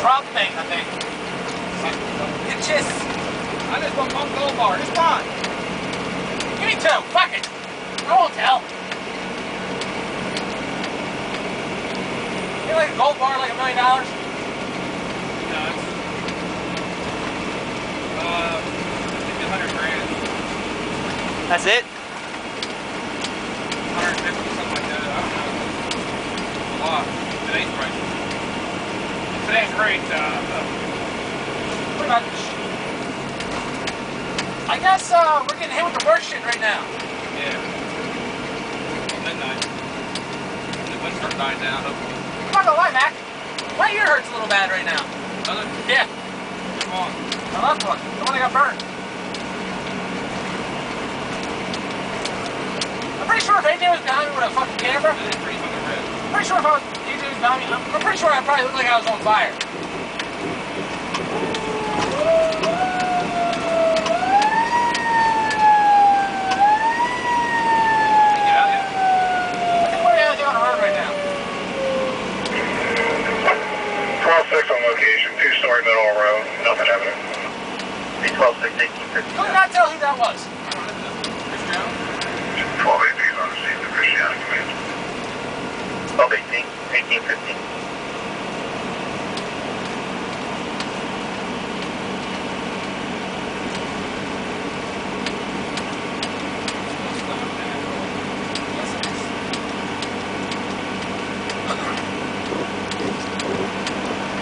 problem thing, I think. It's just, I just want one gold bar. Just one. Give me two. Fuck it. I won't tell. You like a gold bar like $1 million? No, it's maybe 100 grand. That's it? 150, something like that. I don't know. A lot. Today's price. Today's rate, what about this shit? I guess, we're getting hit with the worst shit right now. Yeah. Midnight. The wind starts dying down, hopefully. I'm not gonna lie, Mac. My ear hurts a little bad right now. Does it? Yeah. Come on. I love one. The one that got burned. I'm pretty sure if AJ was behind me with a fucking camera, it's pretty fucking red. I'm pretty sure if AJ was behind me, I'm pretty sure I probably looked like I was on fire. On location, 2-story middle row, nothing evident. 12-6, 1850. Could not tell who that was. 12 AP is on the scene, the Christiana command. 12-18, 1850.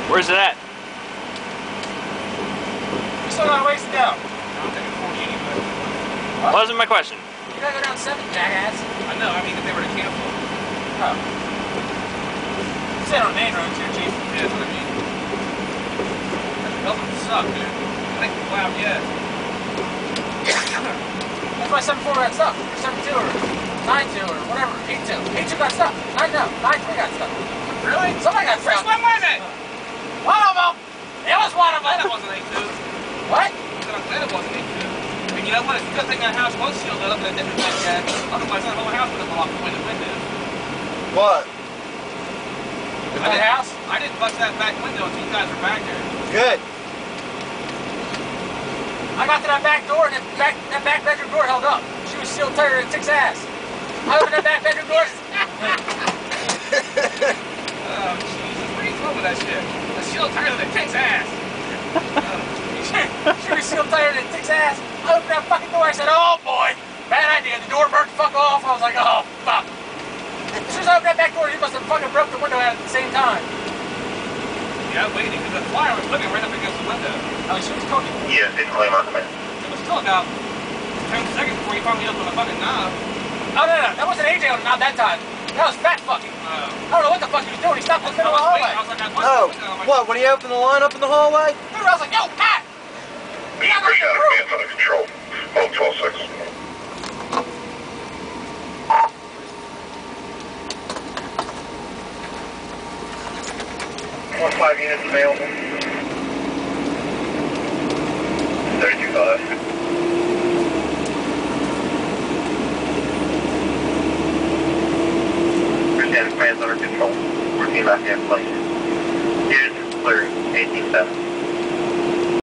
Where's it at? You still got a ways to go. I'm taking 40 anyway. What? Wasn't my question. You gotta go down 7, jackass. I know, I mean if they were to cancel. Oh. You said on main road too, Chief. Yeah, that's what I mean. That doesn't suck, dude. I think it's loud yet. That's why 7-4 got stuck. Or 7-2 or 9-2 or whatever. 8-2. 8-2 got stuck. 9-3 got stuck. Really? Somebody got stuck. Which one was it? One of them! It was one of them! It wasn't 8-2. What? I'm glad it wasn't 8-2. I mean, you know what? It's a good thing that house was shielded up and it didn't like that. Otherwise, that whole house would have blocked the window. What? The house? I didn't bust that back window until you guys were back there. Good. I got to that back door and that back bedroom door held up. She was sealed tighter than Tick's ass. I opened that back bedroom door. Oh, Jesus. What are you doing with that shit? The sealed tighter than Tick's ass. She was sealed tighter than Tick's ass. I opened that fucking door. I said, oh boy. Bad idea. The door burnt the fuck off. I was like, oh, fuck. As soon as I opened that back door, he must have fucking broke the window out at the same time. Yeah, I'm waiting, because the flyer was looking right up against the window. Oh, she was cooking. Yeah, didn't claim on command. It was still about 10 seconds before he finally opened the fucking knob. Oh, no. That wasn't AJ on the knob that time. That was fat fucking. I don't know what the fuck he was doing. He stopped in the middle of the hallway. I was like, Oh, what? When he opened the line up in the hallway? Dude, I was like, yo, Pat! Be Christiana command under control. Hold 12-6. 5 units available. 32-5. Christiana command's under control. 14 Lafayette Place. Units clear 18-7.